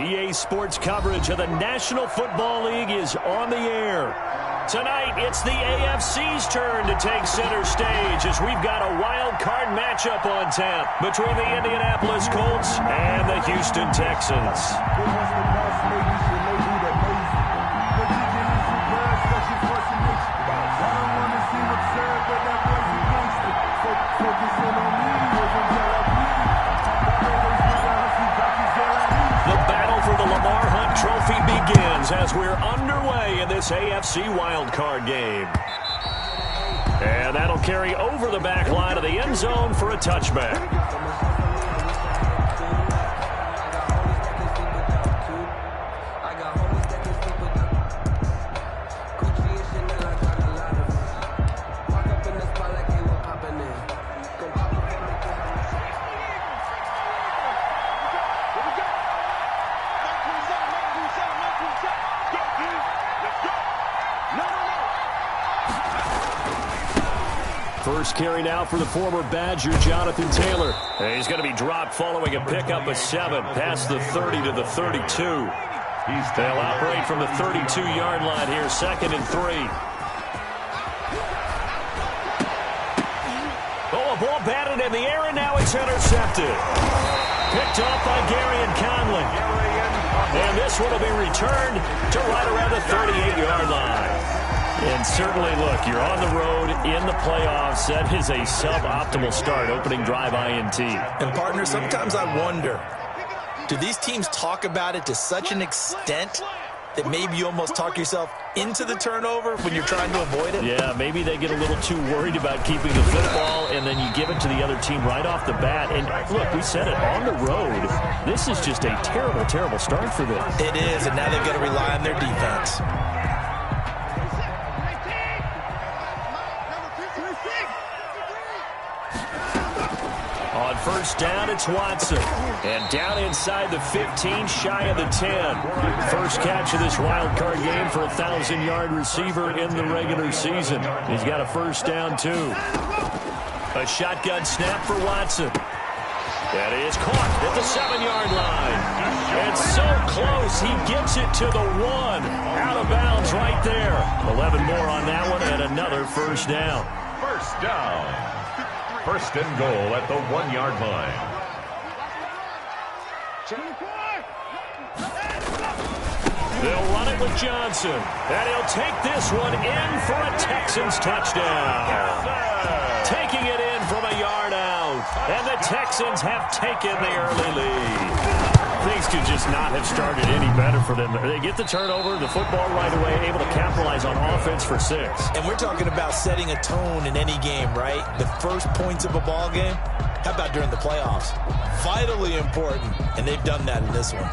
EA Sports coverage of the National Football League is on the air. Tonight, it's the AFC's turn to take center stage as we've got a wild card matchup on tap between the Indianapolis Colts and the Houston Texans. Trophy begins as we're underway in this AFC wildcard game. And that'll carry over the back line of the end zone for a touchback. First carry now for the former Badger, Jonathan Taylor. And he's going to be dropped following a pickup of 7 past the 30 to the 32. They'll operate from the 32-yard line here, 2nd and 3. Oh, a ball batted in the air, and now it's intercepted. Picked off by Gary and Conley. And this one will be returned to right around the 38-yard line. And certainly, look, you're on the road in the playoffs. That is a suboptimal start, opening drive INT. And, partner, sometimes I wonder, do these teams talk about it to such an extent that maybe you almost talk yourself into the turnover when you're trying to avoid it? Yeah, maybe they get a little too worried about keeping the football, and then you give it to the other team right off the bat. And, look, we said it, on the road, this is just a terrible, terrible start for them. It is, and now they've got to rely on their defense. On first down, it's Watson. And down inside the 15, shy of the 10. First catch of this wild card game for a 1,000-yard receiver in the regular season. He's got a first down, too. A shotgun snap for Watson. That is caught at the 7-yard line. It's so close, he gets it to the 1. Out of bounds right there. 11 more on that one, and another first down. First down. First and goal at the 1-yard line. They'll run it with Johnson. And he'll take this one in for a Texans touchdown. Taking it in from a yard out. And the Texans have taken the early lead. Things could just not have started any better for them. They get the turnover, the football right away, able to capitalize on offense for 6. And we're talking about setting a tone in any game, right? The first points of a ball game. How about during the playoffs? Vitally important, and they've done that in this one.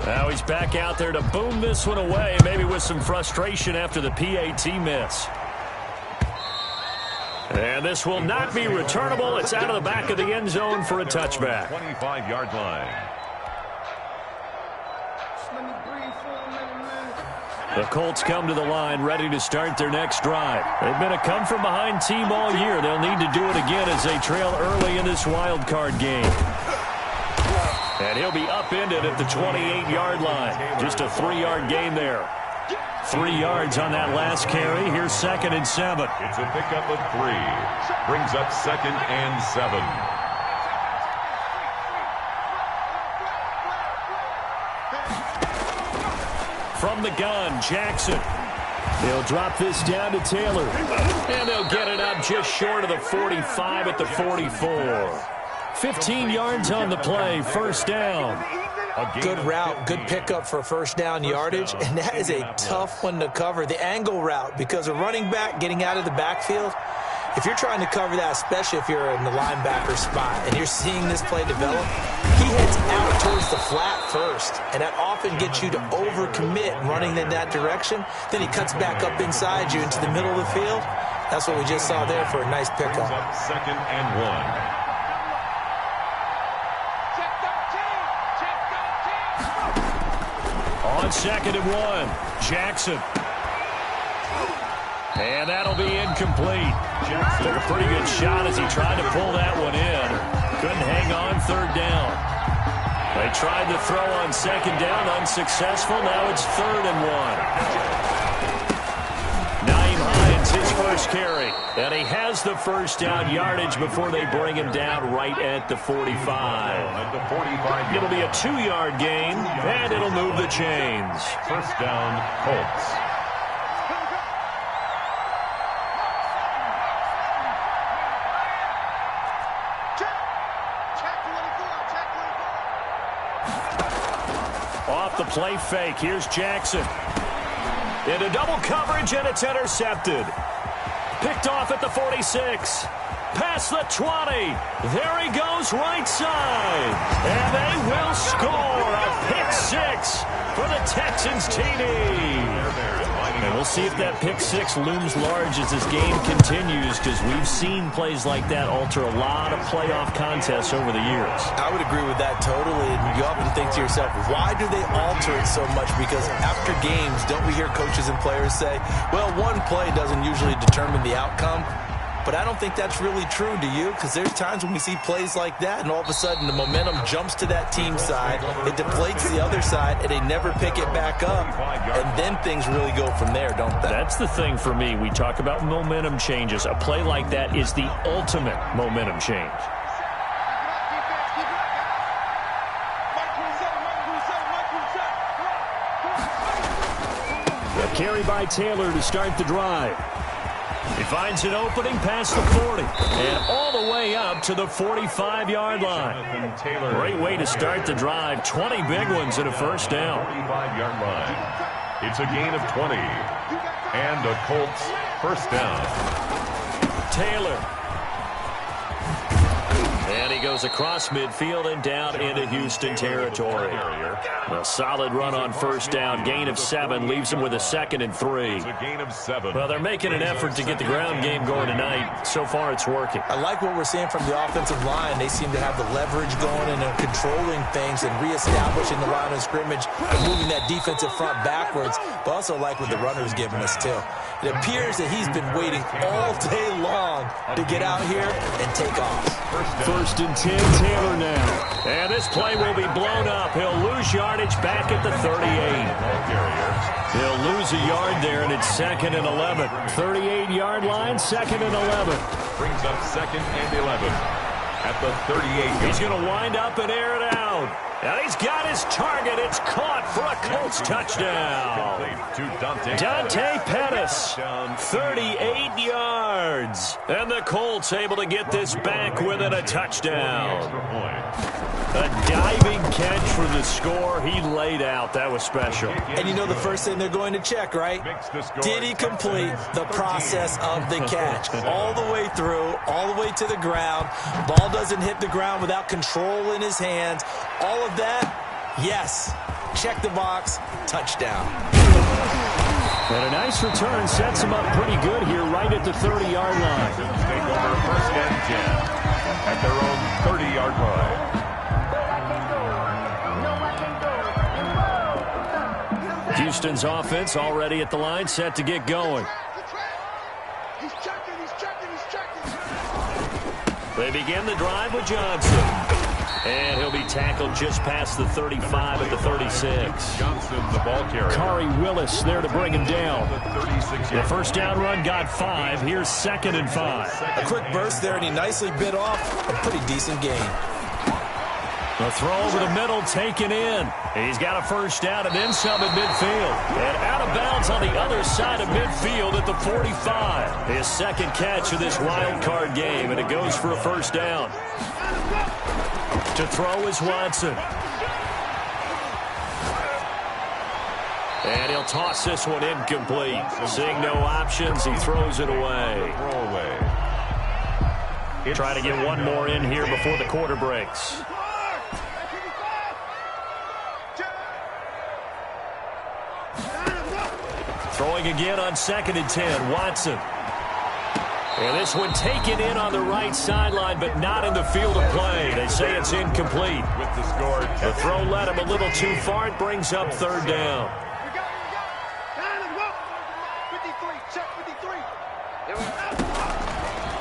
Now he's back out there to boom this one away, maybe with some frustration after the PAT miss. And this will not be returnable. It's out of the back of the end zone for a touchback. 25-yard line. The Colts come to the line ready to start their next drive. They've been a come-from-behind team all year. They'll need to do it again as they trail early in this wild card game. And he'll be upended at the 28-yard line. Just a 3-yard gain there. 3 yards on that last carry. Here's 2nd and 7. It's a pickup of 3. Brings up 2nd and 7. From the gun, Jackson. They'll drop this down to Taylor. And they'll get it up just short of the 45 at the 44. 15 yards on the play, first down. Good route, good pickup for first down yardage, and that is a tough one to cover. The angle route, because a running back getting out of the backfield, if you're trying to cover that, especially if you're in the linebacker spot and you're seeing this play develop, he heads out towards the flat first, and that often gets you to overcommit running in that direction. Then he cuts back up inside you into the middle of the field. That's what we just saw there for a nice pickup. 2nd and 1. On 2nd and 1, Jackson. And that'll be incomplete. Took a pretty good shot as he tried to pull that one in. Couldn't hang on third down. They tried to throw on second down, unsuccessful. Now it's 3rd and 1. Naeem Hines, his first carry. And he has the first down yardage before they bring him down right at the 45. It'll be a 2-yard gain, and it'll move the chains. First down, Colts. Off the play fake, here's Jackson. Into double coverage, and it's intercepted. Picked off at the 46. Past the 20. There he goes, right side. And they will score a pick 6 for the Texans TD. And we'll see if that pick 6 looms large as this game continues, because we've seen plays like that alter a lot of playoff contests over the years. I would agree with that totally. And you often think to yourself, why do they alter it so much? Because after games, don't we hear coaches and players say, well, one play doesn't usually determine the outcome? But I don't think that's really true, do you? Because there's times when we see plays like that, and all of a sudden the momentum jumps to that team side, it deflates the other side, and they never pick it back up, and then things really go from there, don't they? That's the thing for me. We talk about momentum changes. A play like that is the ultimate momentum change. A carry by Taylor to start the drive. He finds an opening past the 40 and all the way up to the 45-yard line. Great way to start the drive. 20 big ones and a first down. 45-yard line. It's a gain of 20. And a Colts first down. Taylor. And he goes across midfield and down into Houston territory. A solid run on first down. Gain of 7 leaves him with a 2nd and 3. It's a gain of 7. Well, they're making an effort to get the ground game going tonight. So far, it's working. I like what we're seeing from the offensive line. They seem to have the leverage going and they're controlling things and reestablishing the line of scrimmage and moving that defensive front backwards. But also like what the runner's giving us, too. It appears that he's been waiting all day long to get out here and take off. First and 10, Taylor now. And this play will be blown up. He'll lose yardage back at the 38. He'll lose a yard there, and it's 2nd and 11. 38-yard line, 2nd and 11. Brings up 2nd and 11 at the 38. He's going to wind up and air it out. And he's got his target. It's caught for a Colts touchdown. Dante Pettis, 38 yards. And the Colts able to get this back within a touchdown. A diving catch for the score. He laid out. That was special. And you know the first thing they're going to check, right? Did he complete the process of the catch? All the way through, all the way to the ground. Ball doesn't hit the ground without control in his hands. All of that, yes. Check the box, touchdown. And a nice return sets him up pretty good here right at the 30-yard line. Take over first and 10 at their own 30-yard line. Houston's offense already at the line, set to get going. They begin the drive with Johnson. And he'll be tackled just past the 35 at the 36. Johnson, the ball carrier. Kari Willis there to bring him down. The first down run got 5. Here's 2nd and 5. A quick burst there, and he nicely bit off a pretty decent gain. The throw over the middle taken in. He's got a first down and then some at midfield. And out of bounds on the other side of midfield at the 45. His second catch of this wild card game, and it goes for a first down. To throw is Watson. And he'll toss this one incomplete. Seeing no options, he throws it away. Try to get one more in here before the quarter breaks. Throwing again on 2nd and 10, Watson. And this one taken in on the right sideline, but not in the field of play. They say it's incomplete. With the score, the throw led him a little too far. It brings up 3rd down.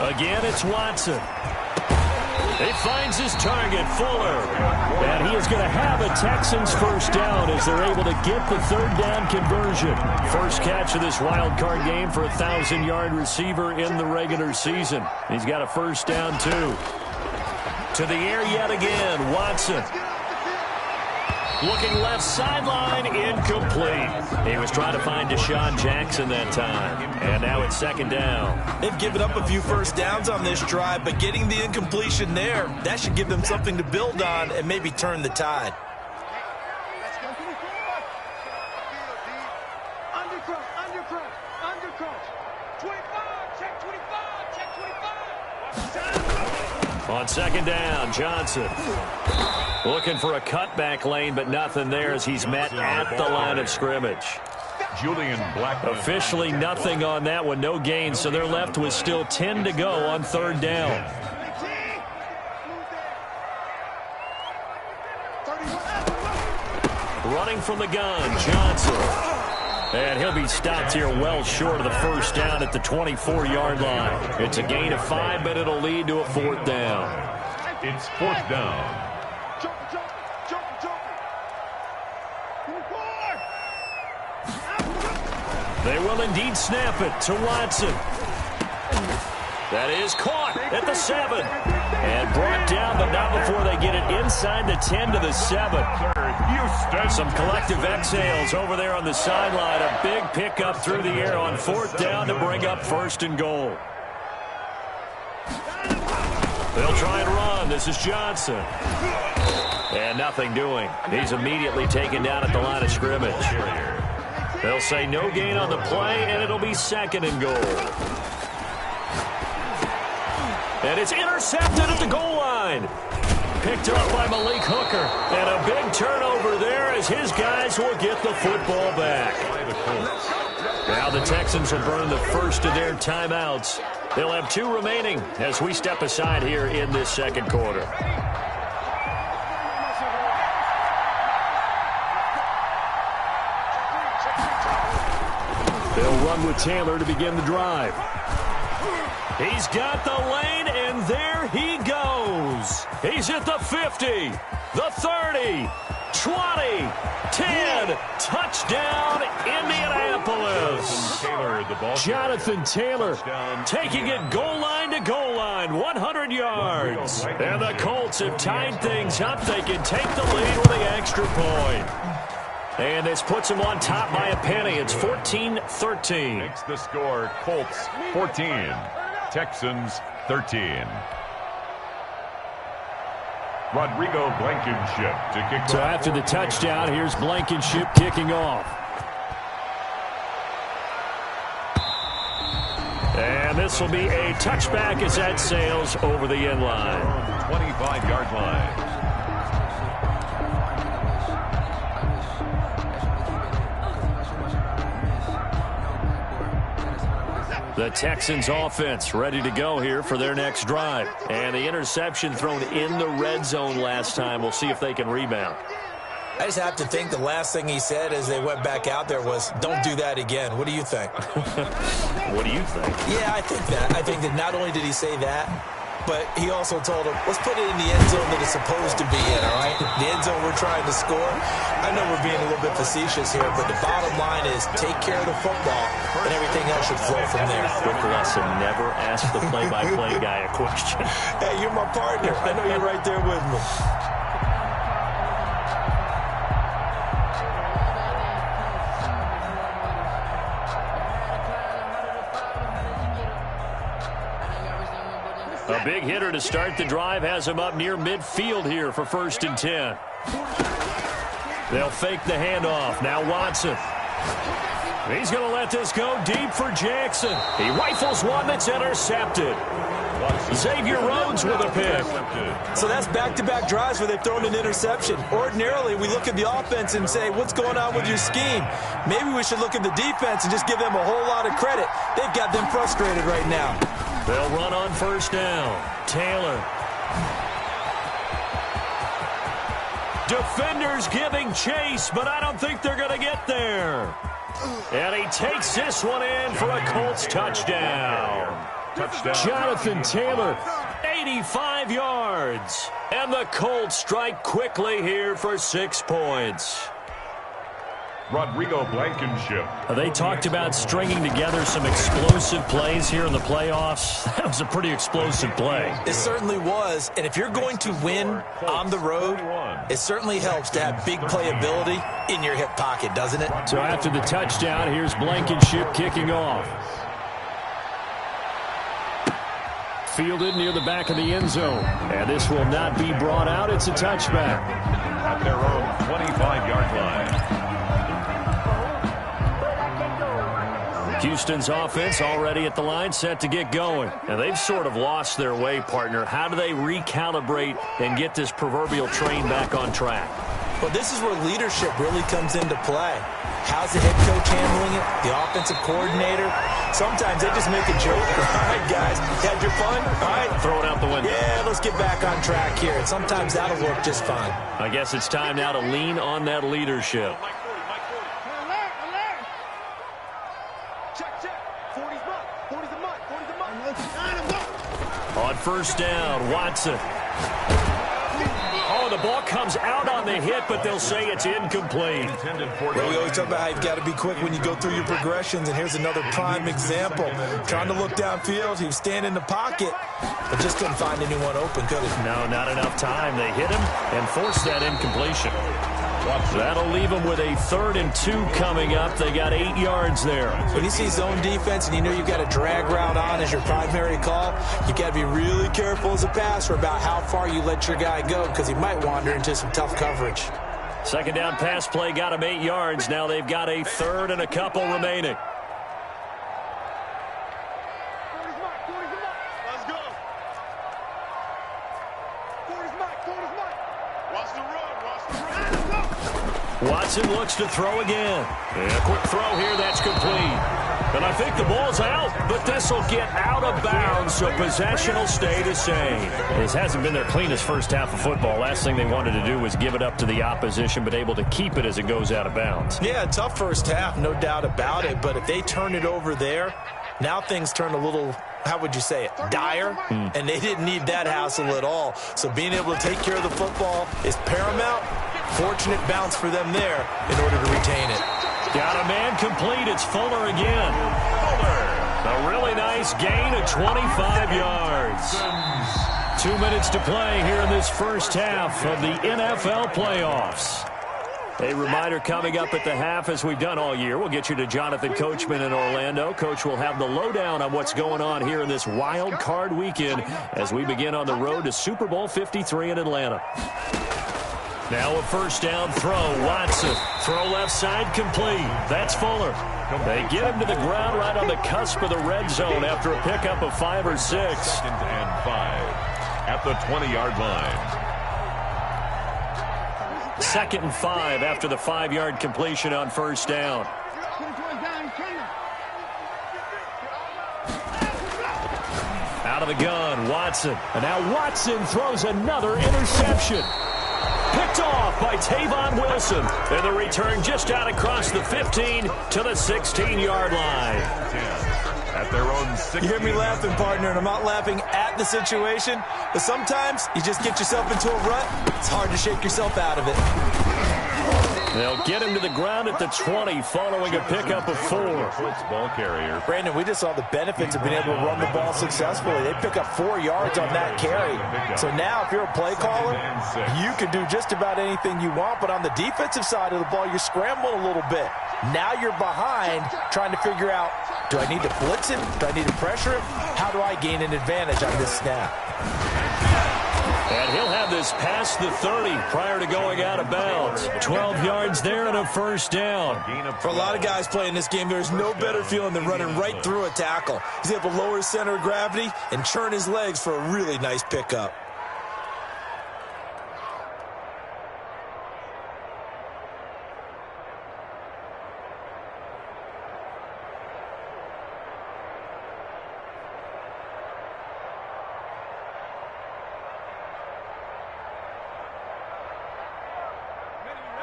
Again, it's Watson. He finds his target, Fuller. And he is going to have a Texans first down as they're able to get the third down conversion. First catch of this wild card game for a 1,000-yard receiver in the regular season. He's got a first down, too. To the air yet again, Watson. Looking left sideline, incomplete. He was trying to find Deshaun Jackson that time. And now it's second down. They've given up a few first downs on this drive, but getting the incompletion there, that should give them something to build on and maybe turn the tide. On second down, Johnson. Looking for a cutback lane, but nothing there as he's met at the line of scrimmage. Julian Blackman. Officially nothing on that one, no gain, so they're left with still 10 to go on third down. Running from the gun, Johnson. And he'll be stopped here well short of the first down at the 24-yard line. It's a gain of 5, but it'll lead to a fourth down. It's fourth down. They will indeed snap it to Watson. That is caught at the 7. And brought down, but not before they get it inside the 10 to the 7. Some collective exhales over there on the sideline. A big pickup through the air on fourth down to bring up first and goal. They'll try and run. This is Johnson. And nothing doing. He's immediately taken down at the line of scrimmage. They'll say no gain on the play, and it'll be second and goal. And it's intercepted at the goal line. Picked up by Malik Hooker. And a big turnover there as his guys will get the football back. Now the Texans will burn the first of their timeouts. They'll have 2 remaining as we step aside here in this second quarter. They'll run with Taylor to begin the drive. He's got the lane, and there he goes. He's at the 50, the 30, 20, 10. Touchdown, Indianapolis. Taylor, the ball. Jonathan Taylor taking it goal line to goal line, 100 yards. And the Colts have tied things up. They can take the lead with the extra point. And this puts them on top by a penny. It's 14-13. Makes the score Colts 14, Texans 13. Rodrigo Blankenship to kick off. So after the touchdown, here's Blankenship kicking off. And this will be a touchback as that sails over the end line. 25-yard line. The Texans offense ready to go here for their next drive. And the interception thrown in the red zone last time. We'll see if they can rebound. I just have to think the last thing he said as they went back out there was, don't do that again. What do you think? What do you think? Yeah, I think that. I think that not only did he say that, but he also told him, let's put it in the end zone that it's supposed to be in, all right? The end zone we're trying to score. I know we're being a little bit facetious here, but the bottom line is take care of the football, and everything else should flow from there. Quick lesson, never ask the play-by-play guy a question. Hey, you're my partner. I know you're right there with me. A big hitter to start the drive has him up near midfield here for 1st and 10. They'll fake the handoff. Now Watson. He's going to let this go deep for Jackson. He rifles one that's intercepted. Xavier Rhodes with a pick. So that's back-to-back drives where they've thrown an interception. Ordinarily, we look at the offense and say, what's going on with your scheme? Maybe we should look at the defense and just give them a whole lot of credit. They've got them frustrated right now. They'll run on 1st down. Taylor. Defenders giving chase, but I don't think they're going to get there. And he takes this one in for a Colts touchdown. Touchdown. Jonathan Taylor, 85 yards. And the Colts strike quickly here for 6 points. Rodrigo Blankenship. They talked about stringing together some explosive plays here in the playoffs. That was a pretty explosive play. It certainly was. And if you're going to win on the road, it certainly helps to have big playability in your hip pocket, doesn't it? So after the touchdown, here's Blankenship kicking off. Fielded near the back of the end zone. And this will not be brought out. It's a touchback. At their own 25-yard line. Houston's offense already at the line, set to get going. And they've sort of lost their way, partner. How do they recalibrate and get this proverbial train back on track? Well, this is where leadership really comes into play. How's the head coach handling it? The offensive coordinator? Sometimes they just make a joke. All right, guys, you had your fun? All right. Throw it out the window. Yeah, let's get back on track here. And sometimes that'll work just fine. I guess it's time now to lean on that leadership. On first down, Watson. Oh, the ball comes out on the hit, but they'll say it's incomplete. Well, we always talk about how you've got to be quick when you go through your progressions, and here's another prime example. Trying to look downfield, he was standing in the pocket, but just couldn't find anyone open, could he? No, not enough time. They hit him and forced that incompletion. That'll leave them with a 3rd and 2 coming up. They got 8 yards there. When you see zone defense and you know you've got a drag route on as your primary call, you got to be really careful as a passer about how far you let your guy go because he might wander into some tough coverage. Second down pass play got him 8 yards. Now they've got a 3rd and a couple remaining. Watson looks to throw again. And a quick throw here, that's complete. And I think the ball's out, but this will get out of bounds, so possession will stay the same. This hasn't been their cleanest first half of football. Last thing they wanted to do was give it up to the opposition, but able to keep it as it goes out of bounds. Yeah, tough first half, no doubt about it, but if they turn it over there, now things turn a little, how would you say it, dire, and they didn't need that hassle at all. So being able to take care of the football is paramount. Fortunate bounce for them there in order to retain it. Got a man complete. It's Fuller again. Fuller. A really nice gain of 25 yards. 2 minutes to play here in this first half of the NFL playoffs. A reminder coming up at the half, as we've done all year. We'll get you to Jonathan Coachman in Orlando. Coach will have the lowdown on what's going on here in this wild card weekend as we begin on the road to Super Bowl 53 in Atlanta. Now a first down throw. Watson. Throw left side complete. That's Fuller. They get him to the ground right on the cusp of the red zone after a pickup of 5 or 6. 2nd and 5 at the 20-yard line. 2nd and 5 after the 5-yard completion on first down. Out of the gun, Watson. And now Watson throws another interception. Picked off by Tavon Wilson. And the return just out across the 15 to the 16-yard line. At their own 16. You hear me laughing, partner, and I'm not laughing at the situation, but sometimes you just get yourself into a rut. It's hard to shake yourself out of it. They'll get him to the ground at the 20 following a pickup of 4. Ball carrier. Brandon, we just saw the benefits of being able to run the ball successfully. They pick up 4 yards on that carry. So now if you're a play caller, you can do just about anything you want, but on the defensive side of the ball, you're scrambling a little bit. Now you're behind trying to figure out, do I need to blitz him? Do I need to pressure him? How do I gain an advantage on this snap? And he'll have this past the 30 prior to going out of bounds. 12 yards there and a first down. For a lot of guys playing this game, there's no better feeling than running right through a tackle. He's able to lower his center of gravity and churn his legs for a really nice pickup.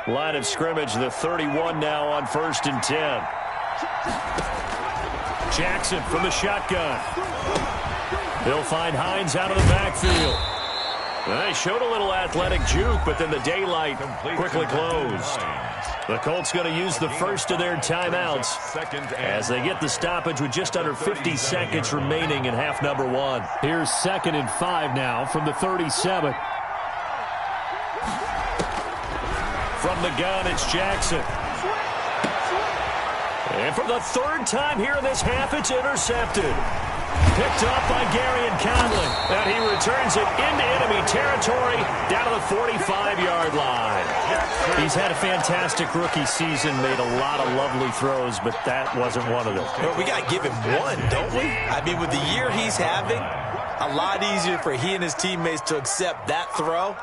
Line of scrimmage, the 31 now on 1st and 10. Jackson from the shotgun. He'll find Hines out of the backfield. They showed a little athletic juke, but then the daylight quickly closed. The Colts going to use the first of their timeouts as they get the stoppage with just under 50 seconds remaining in half number one. Here's 2nd and 5 now from the 37. From the gun, it's Jackson. And for the third time here in this half, it's intercepted. Picked up by Gary and Conley. And he returns it into enemy territory down to the 45-yard line. He's had a fantastic rookie season, made a lot of lovely throws, but that wasn't one of them. Well, we got to give him one, don't we? I mean, with the year he's having, a lot easier for he and his teammates to accept that throw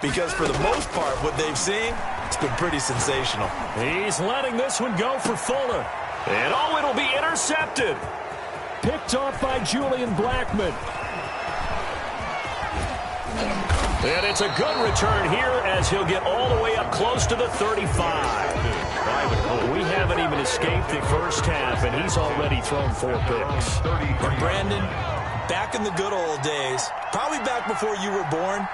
because for the most part, what they've seen, it's been pretty sensational. He's letting this one go for Fuller. And oh, it'll be intercepted. Picked off by Julian Blackmon. And it's a good return here as he'll get all the way up close to the 35. We haven't even escaped the first half, and he's already thrown 4 picks. And Brandon, back in the good old days, probably back before you were born,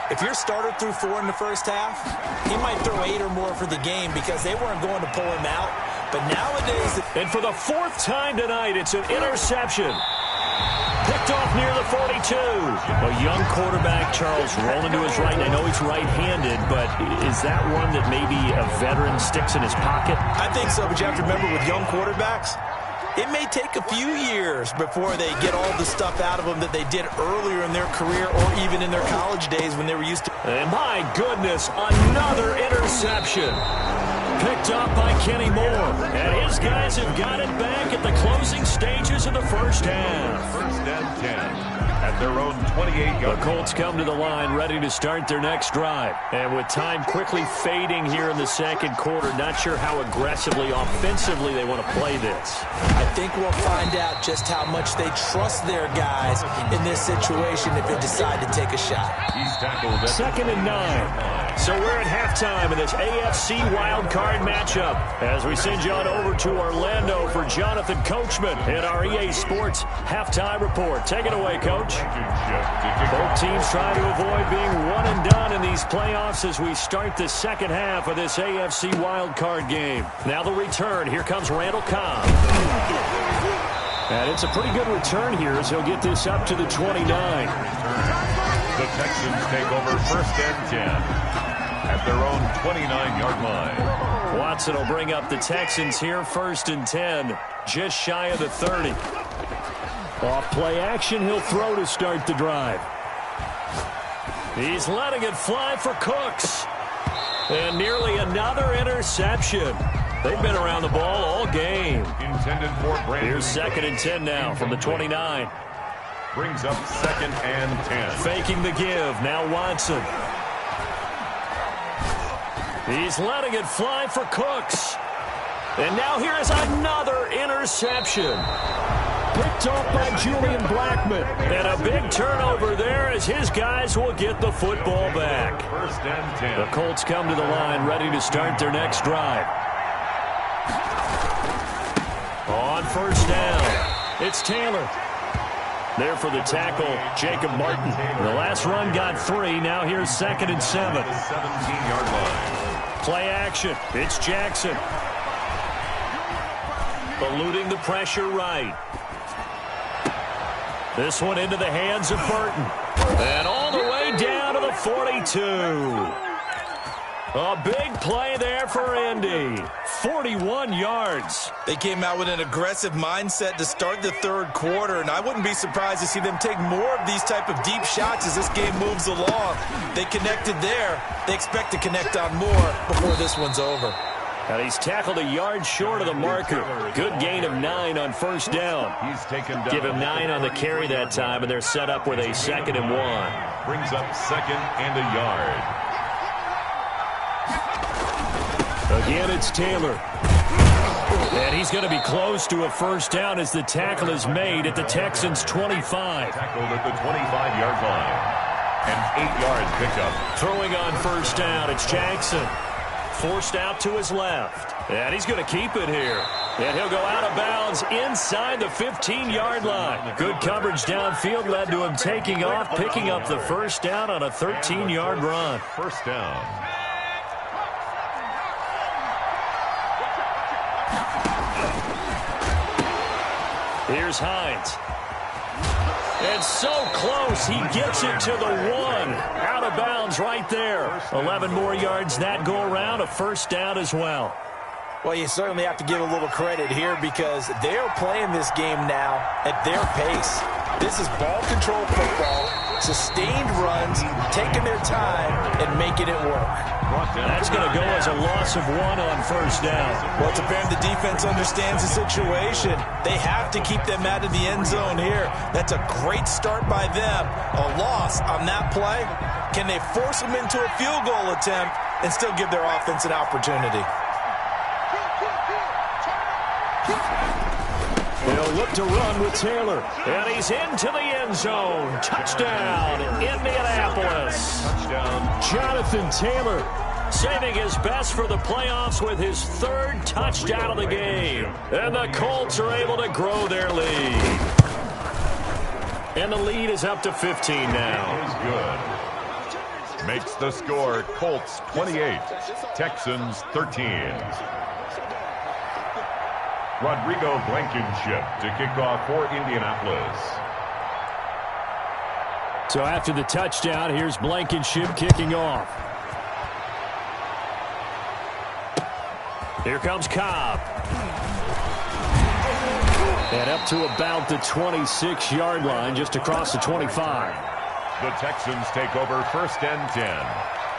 if your starter threw 4 in the first half, he might throw 8 or more for the game because they weren't going to pull him out. But nowadays... And for the 4th time tonight, it's an interception. Picked off near the 42. A young quarterback, Charles, rolling to his right. I know he's right-handed, but is that one that maybe a veteran sticks in his pocket? I think so, but you have to remember with young quarterbacks, it may take a few years before they get all the stuff out of them that they did earlier in their career or even in their college days when they were used to. And my goodness, another interception. Picked up by Kenny Moore. And his guys have got it back at the closing stages of the first half. 1st and 10. At their own 28-yard. The Colts come to the line ready to start their next drive. And with time quickly fading here in the second quarter, not sure how aggressively, offensively they want to play this. I think we'll find out just how much they trust their guys in this situation if they decide to take a shot. He's tackled at 2nd and 9. So we're at halftime in this AFC wildcard matchup as we send you on over to Orlando for Jonathan Coachman in our EA Sports halftime report. Take it away, Coach. Both teams trying to avoid being one and done in these playoffs as we start the second half of this AFC wildcard game. Now the return. Here comes Randall Cobb. And it's a pretty good return here as he'll get this up to the 29. The Texans take over 1st and 10 at their own 29-yard line. Watson will bring up the Texans here, 1st and 10, just shy of the 30. Off play action, he'll throw to start the drive. He's letting it fly for Cooks. And nearly another interception. They've been around the ball all game. Intended for Brandon. Here's 2nd and 10 now from the 29. Brings up 2nd and 10. Faking the give, now Watson. He's letting it fly for Cooks. And now here is another interception. Picked off by Julian Blackmon. And a big turnover there as his guys will get the football back. 1st and 10. The Colts come to the line ready to start their next drive. On 1st down, it's Taylor. There for the tackle, Jacob Martin. The last run got 3. Now here's 2nd and 7. 17-yard line. Play action. It's Jackson. Eluding the pressure right. This one into the hands of Burton. And all the way down to the 42. A big play there for Indy. 41 yards. They came out with an aggressive mindset to start the third quarter, and I wouldn't be surprised to see them take more of these type of deep shots as this game moves along. They connected there. They expect to connect on more before this one's over. And he's tackled a yard short of the marker. Good gain of 9 on 1st down. He's taken down. Give him 9 on the carry that time, and they're set up with a 2nd and 1. Brings up 2nd and a yard. Again, it's Taylor. And he's going to be close to a 1st down as the tackle is made at the Texans' 25. Tackled at the 25-yard line. An 8-yard pickup. Throwing on 1st down, it's Jackson. forced out to his left. And he's going to keep it here. And he'll go out of bounds inside the 15-yard line. Good coverage downfield led to him taking off, picking up the first down on a 13-yard run. First down. Here's Hines. And so close, he gets it to the 1. Out of bounds right there. 11 more yards that go around, a first down as well. Well, you certainly have to give a little credit here because they're playing this game now at their pace. This is ball control football, sustained runs, taking their time, and making it work. That's going to go as a loss of 1 on first down. Well, it's apparent the defense understands the situation. They have to keep them out of the end zone here. That's a great start by them. A loss on that play. Can they force them into a field goal attempt and still give their offense an opportunity? They'll look to run with Taylor. And he's into the end zone. Touchdown, Indianapolis. Touchdown. Jonathan Taylor. Saving his best for the playoffs with his 3rd touchdown of the game. And the Colts are able to grow their lead. And the lead is up to 15 now. Is good. Makes the score Colts 28, Texans 13. Rodrigo Blankenship to kick off for Indianapolis. So after the touchdown, here's Blankenship kicking off. Here comes Cobb. And up to about the 26-yard line, just across the 25. The Texans take over first and 10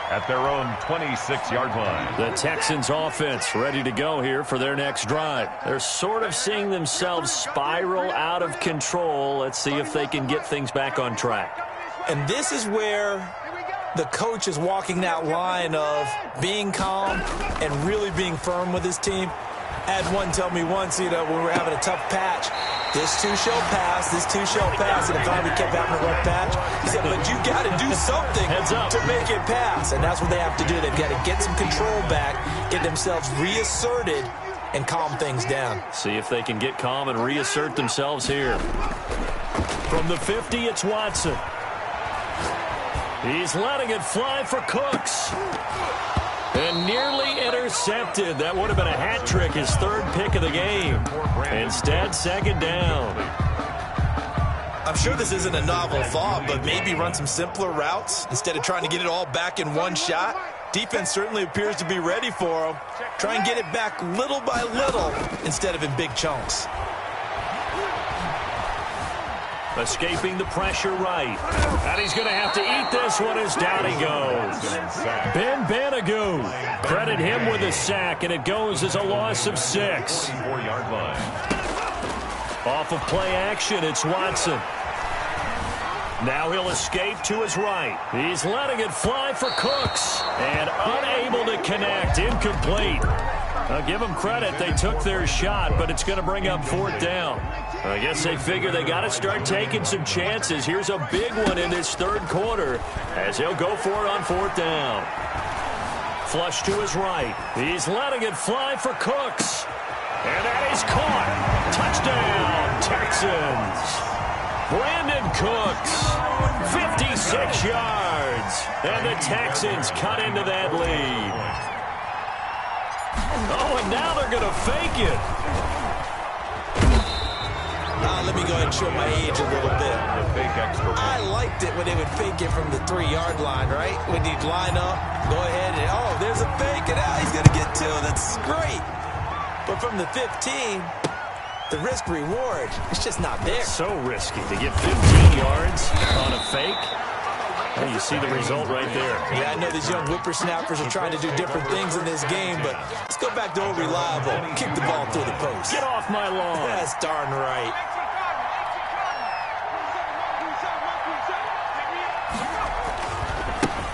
at their own 26-yard line. The Texans offense ready to go here for their next drive. They're sort of seeing themselves spiral out of control. Let's see if they can get things back on track. And this is where the coach is walking that line of being calm and really being firm with his team. I had one tell me once, when we were having a tough patch, this too shall pass, this too shall pass, and if I kept having a rough patch, he said, but you got to do something to make it pass, and that's what they have to do. They've got to get some control back, get themselves reasserted, and calm things down. See if they can get calm and reassert themselves here. From the 50, it's Watson. He's letting it fly for Cooks. And nearly intercepted. That would have been a hat trick, his 3rd pick of the game. Instead, 2nd down. I'm sure this isn't a novel thought, but maybe run some simpler routes instead of trying to get it all back in one shot. Defense certainly appears to be ready for him. Try and get it back little by little instead of in big chunks. Escaping the pressure right. And he's going to have to eat this one as down he goes. Ben Banagoo. Credit him with a sack, and it goes as a loss of 6. 4-yard line. Off of play action, it's Watson. Now he'll escape to his right. He's letting it fly for Cooks. And unable to connect. Incomplete. I'll give them credit. They took their shot, but it's going to bring up 4th down. I guess they figure they got to start taking some chances. Here's a big one in this 3rd quarter as he'll go for it on 4th down. Flush to his right. He's letting it fly for Cooks. And that is caught. Touchdown, Texans. Brandon Cooks, 56 yards. And the Texans cut into that lead. Oh, and now they're going to fake it. Let me go ahead and show my age a little bit. The fake extra. I liked it when they would fake it from the 3-yard line, right? When you'd line up, go ahead and, oh, there's a fake, and now he's going to get 2. That's great. But from the 15, the risk-reward, it's just not there. So risky to get 15 yards on a fake. Well, you see the result right there. Yeah, I know these young whippersnappers are trying to do different things in this game, but let's go back to old reliable. Kick the ball through the post. Get off my lawn. That's darn right.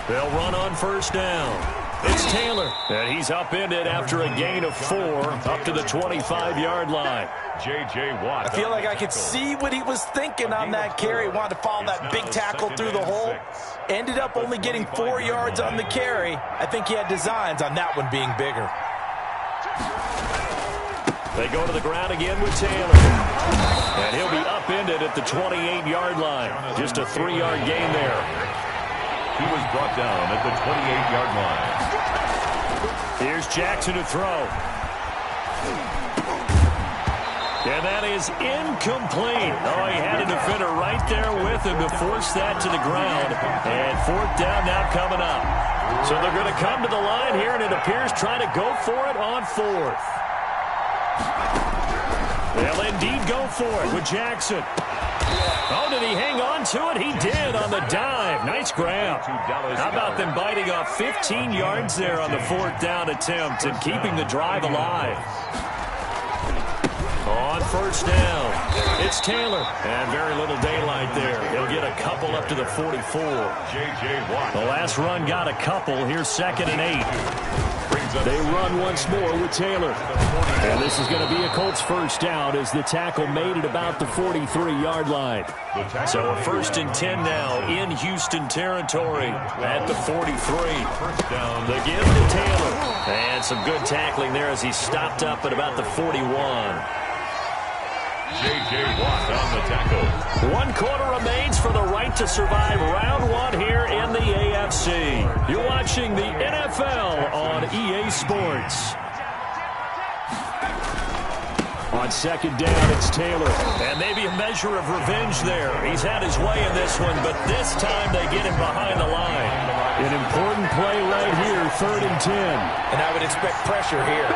They'll run on first down. It's Taylor, and he's upended after a gain of 4 up to the 25-yard line. J.J. Watt. I feel like I could see what he was thinking on that carry. Wanted to follow that big tackle through the hole. Ended up only getting 4 yards on the carry. I think he had designs on that one being bigger. They go to the ground again with Taylor. And he'll be upended at the 28-yard line. Just a 3-yard gain there. He was brought down at the 28-yard line. Here's Jackson to throw. And that is incomplete. Oh, he had a defender right there with him to force that to the ground. And 4th down now coming up. So they're going to come to the line here, and it appears trying to go for it on 4th. They'll indeed go for it with Jackson. Oh, did he hang on to it? He did on the dive. Nice grab. How about them biting off 15 yards there on the 4th down attempt and keeping the drive alive? On 1st down, it's Taylor. And very little daylight there. He'll get a couple up to the 44. J.J. Watt. The last run got a couple. Here's 2nd and 8. They run once more with Taylor. And this is going to be a Colts 1st down as the tackle made it about the 43-yard line. So a 1st and 10 now in Houston territory at the 43. The give to Taylor. And some good tackling there as he stopped up at about the 41. J.J. Watt on the tackle. 1 quarter remains for the right to survive round 1 here in the AFC. You're watching the NFL on EA Sports. On 2nd down, it's Taylor. And maybe a measure of revenge there. He's had his way in this one, but this time they get him behind the line. An important play right here, 3rd and 10. And I would expect pressure here.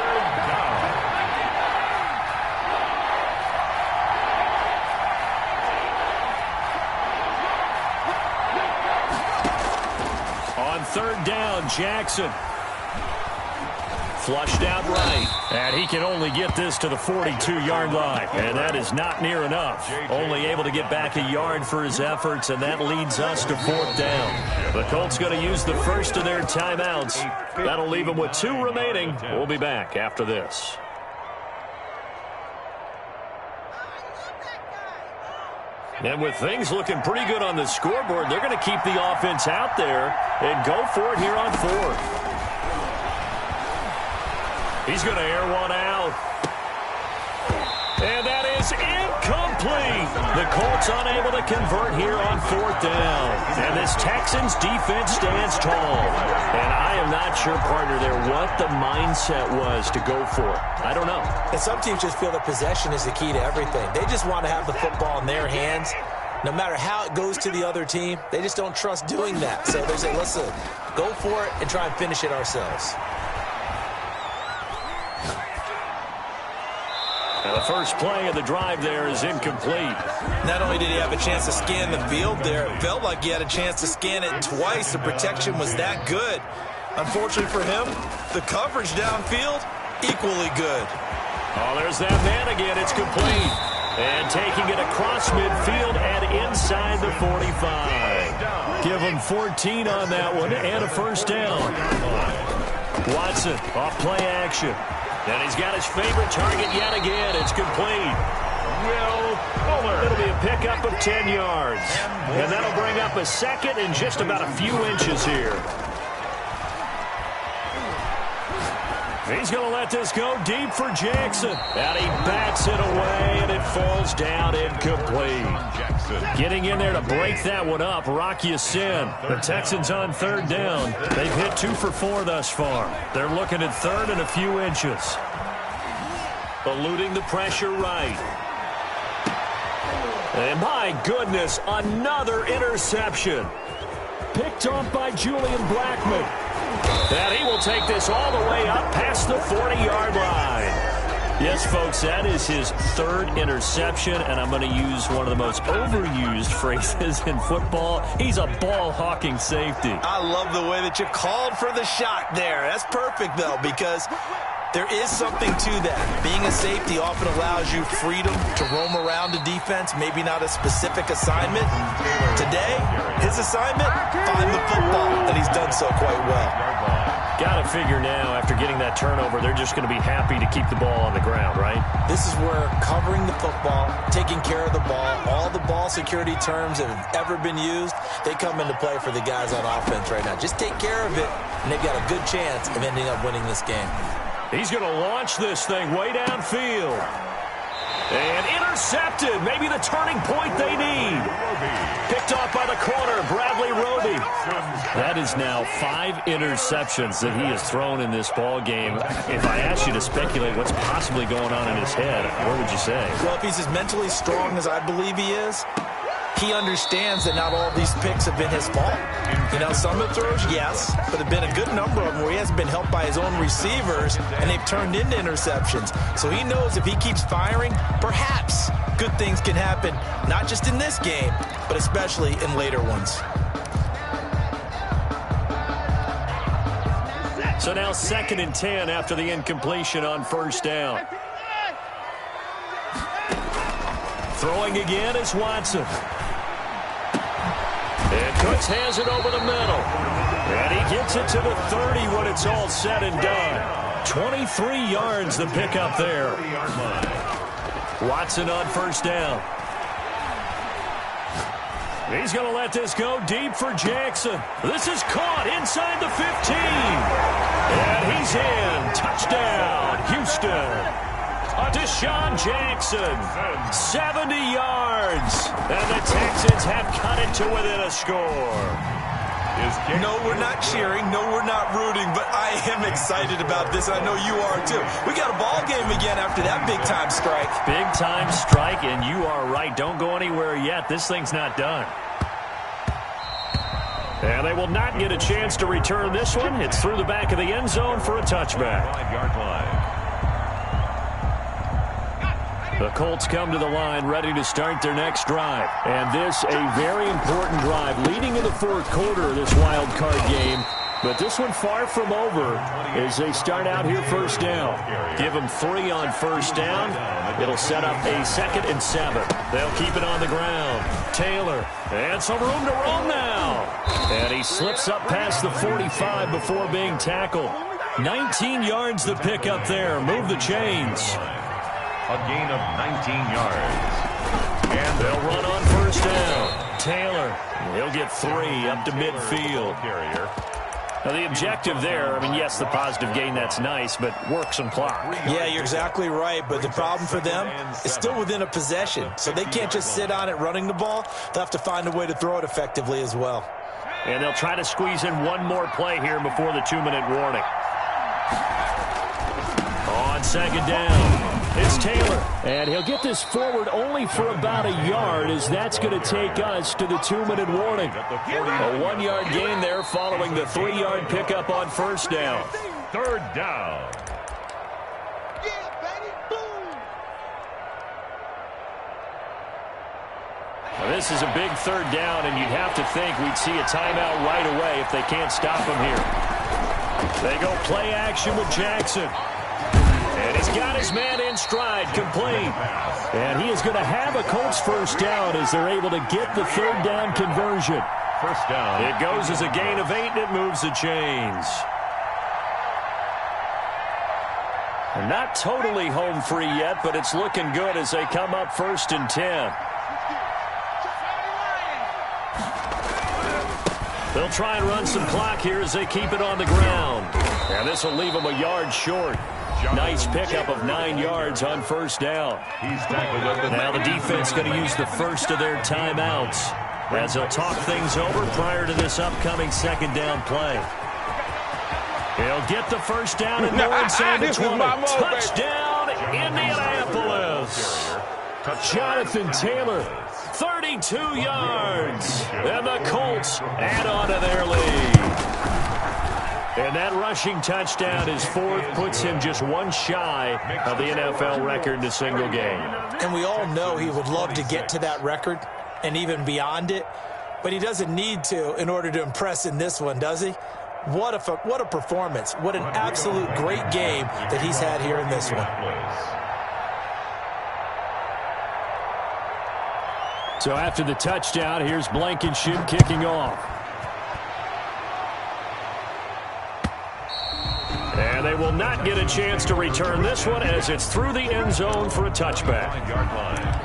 On 3rd down, Jackson. Flushed out right. And he can only get this to the 42-yard line. And that is not near enough. Only able to get back a yard for his efforts, and that leads us to 4th down. The Colts going to use the first of their timeouts. That'll leave them with 2 remaining. We'll be back after this. And with things looking pretty good on the scoreboard, they're going to keep the offense out there and go for it here on 4th. He's going to air one out. And that is incomplete. The Colts unable to convert here on 4th down. And this Texans defense stands tall. And I am not sure, partner, there what the mindset was to go for it. I don't know. And some teams just feel that possession is the key to everything. They just want to have the football in their hands. No matter how it goes to the other team, they just don't trust doing that. So they say, listen, go for it and try and finish it ourselves. And the first play of the drive there is incomplete. Not only did he have a chance to scan the field there, it felt like he had a chance to scan it twice. The protection was that good. Unfortunately for him, the coverage downfield, equally good. Oh, there's that man again. It's complete. And taking it across midfield and inside the 45. Give him 14 on that one and a 1st down. Watson off play action. And he's got his favorite target yet again. It's complete. Will Fuller. It'll be a pickup of 10 yards. And that'll bring up a 2nd and just about a few inches here. He's going to let this go deep for Jackson. And he bats it away, and it falls down incomplete. Getting in there to break that one up, Rocky Sin. The Texans on 3rd down. They've hit 2 for 4 thus far. They're looking at 3rd and a few inches. Eluding the pressure right. And my goodness, another interception. Picked off by Julian Blackman. And he will take this all the way up past the 40-yard line. Yes, folks, that is his 3rd interception, and I'm going to use one of the most overused phrases in football. He's a ball-hawking safety. I love the way that you called for the shot there. That's perfect, though, because there is something to that. Being a safety often allows you freedom to roam around the defense, maybe not a specific assignment. Today, his assignment, find the football, and he's done so quite well. Got to figure now, after getting that turnover, they're just going to be happy to keep the ball on the ground, right? This is where covering the football, taking care of the ball, all the ball security terms that have ever been used, they come into play for the guys on offense right now. Just take care of it, and they've got a good chance of ending up winning this game. He's going to launch this thing way downfield. And intercepted. Maybe the turning point they need. Picked off by the corner, Bradley Roby. That is now 5 interceptions that he has thrown in this ball game. If I asked you to speculate what's possibly going on in his head, what would you say? Well, if he's as mentally strong as I believe he is, he understands that not all these picks have been his fault. You know, some of the throws, yes, but there have been a good number of them where he hasn't been helped by his own receivers, and they've turned into interceptions. So he knows if he keeps firing, perhaps good things can happen, not just in this game, but especially in later ones. So now 2nd and 10 after the incompletion on first down. Throwing again is Watson. And Cooks has it over the middle. And he gets it to the 30 when it's all said and done. 23 yards the pickup there. Watson on first down. He's going to let this go deep for Jackson. This is caught inside the 15. And he's in. Touchdown, Houston. Deshaun Jackson, 70 yards. And the Texans have cut it to within a score. No, we're not cheering. No, we're not rooting. But I am excited about this. I know you are, too. We got a ball game again after that big-time strike. Big-time strike, and you are right. Don't go anywhere yet. This thing's not done. And they will not get a chance to return this one. It's through the back of the end zone for a touchback. 5-yard line. The Colts come to the line ready to start their next drive. And this a very important drive leading in the 4th quarter of this wild card game. But this one far from over as they start out here first down. Give them 3 on first down. It'll set up a 2nd and 7. They'll keep it on the ground. Taylor, and some room to roam now. And he slips up past the 45 before being tackled. 19 yards the pick up there. Move the chains. A gain of 19 yards. And they'll run on first down. Taylor, he'll get 3 up to midfield. Now the objective there, I mean, yes, the positive gain, that's nice, but work some clock. Yeah, you're exactly right, but the problem for them is still within a possession, so they can't just sit on it running the ball. They'll have to find a way to throw it effectively as well. And they'll try to squeeze in one more play here before the 2-minute warning. On second down. It's Taylor, and he'll get this forward only for about a yard, as that's going to take us to the 2-minute warning. A 1-yard gain there following the 3-yard pickup on first down. 3rd down. Now, this is a big 3rd down, and you'd have to think we'd see a timeout right away if they can't stop him here. They go play action with Jackson. And he's got his man in stride, complete. And he is going to have a Colts first down as they're able to get the 3rd down conversion. First down. It goes as a gain of 8, and it moves the chains. And not totally home free yet, but it's looking good as they come up 1st and 10. They'll try and run some clock here as they keep it on the ground. And this will leave them a yard short. Nice pickup of 9 yards on first down. He's tackled at the now the defense going to use the first of their timeouts as they'll talk things over prior to this upcoming 2nd down play. He'll get the first down and more inside the 20. Touchdown, Indianapolis. Jonathan Taylor, 32 yards. And the Colts add on to their lead. And that rushing touchdown is 4th, puts him just 1 shy of the NFL record in a single game. And we all know he would love to get to that record and even beyond it, but he doesn't need to in order to impress in this one, does he? What a performance. What an absolute great game that he's had here in this one. So after the touchdown, here's Blankenship kicking off. they will not get a chance to return this one as it's through the end zone for a touchback. 9-yard line.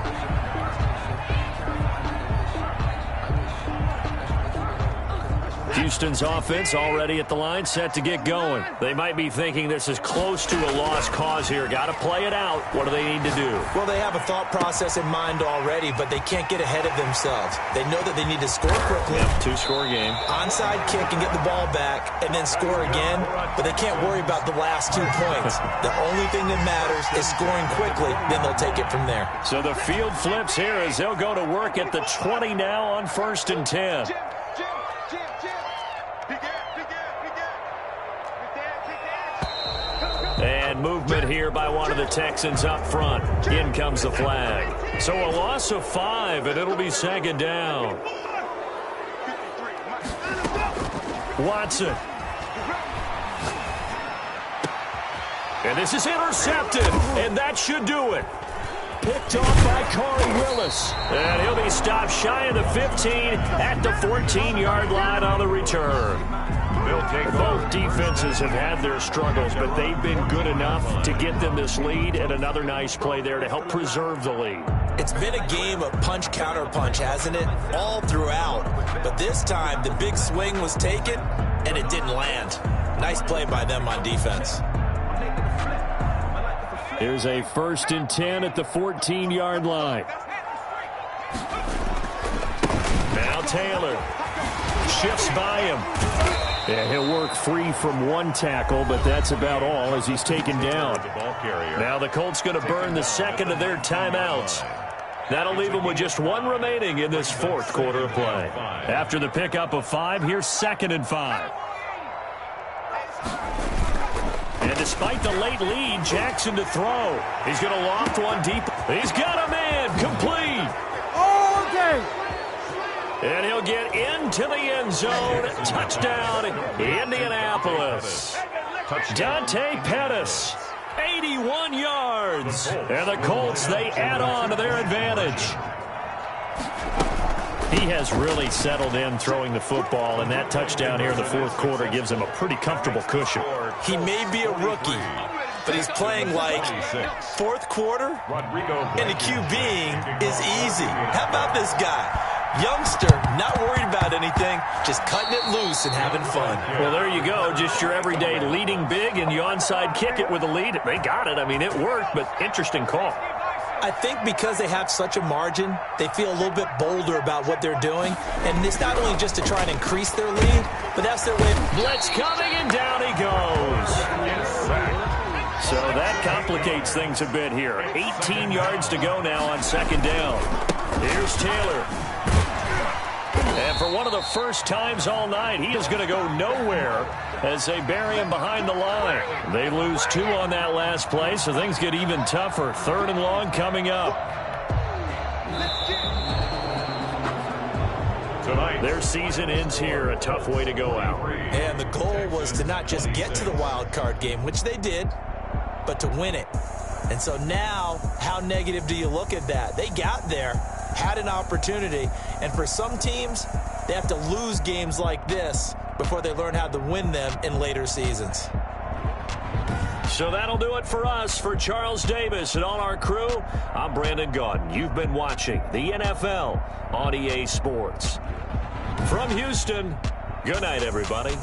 Houston's offense already at the line, set to get going. They might be thinking this is close to a lost cause here. Got to play it out. What do they need to do? Well, they have a thought process in mind already, but they can't get ahead of themselves. They know that they need to score quickly. Yep, two-score game. Onside kick and get the ball back and then score again, but they can't worry about the last 2 points. The only thing that matters is scoring quickly, then they'll take it from there. So the field flips here as they'll go to work at the 20 now on 1st and 10. And movement here by one of the Texans up front. In comes the flag. So a loss of 5, and it'll be 2nd down. Watson. And this is intercepted, and that should do it. Picked off by Corey Willis. And he'll be stopped shy of the 15 at the 14-yard line on the return. Both defenses have had their struggles, but they've been good enough to get them this lead, and another nice play there to help preserve the lead. It's been a game of punch-counter-punch, hasn't it? All throughout. But this time, the big swing was taken, and it didn't land. Nice play by them on defense. Here's a 1st and 10 at the 14-yard line. Now Taylor shifts by him. Yeah, he'll work free from one tackle, but that's about all as he's taken down. Now the Colts going to burn the second of their timeouts. That'll leave them with just one remaining in this 4th quarter of play. After the pickup of 5, here's 2nd and 5. And despite the late lead, Jackson to throw. He's going to loft one deep. He's got a man complete. All day. And he'll get into the end zone. Touchdown, Indianapolis. Dante Pettis, 81 yards. And the Colts, they add on to their advantage. He has really settled in throwing the football, and that touchdown here in the 4th quarter gives him a pretty comfortable cushion. He may be a rookie, but he's playing like 4th quarter, and the QBing is easy. How about this guy? Youngster, not worried about anything, just cutting it loose and having fun. Well, there you go. Just your everyday leading big, and you onside kick it with a lead. They got it. I mean, it worked, but interesting call. I think because they have such a margin, they feel a little bit bolder about what they're doing. And it's not only just to try and increase their lead, but that's their way. Blitz coming, and down he goes. So that complicates things a bit here. 18 yards to go now on 2nd down. Here's Taylor. And for one of the first times all night, he is going to go nowhere as they bury him behind the line. They lose 2 on that last play, so things get even tougher. 3rd and long coming up. Tonight, their season ends here. A tough way to go out. And the goal was to not just get to the wild card game, which they did, but to win it. And so now, how negative do you look at that? They got there, had an opportunity, and for some teams, they have to lose games like this before they learn how to win them in later seasons. So that'll do it for us. For Charles Davis and all our crew, I'm Brandon Gaudin. You've been watching the NFL on EA Sports. From Houston, good night, everybody.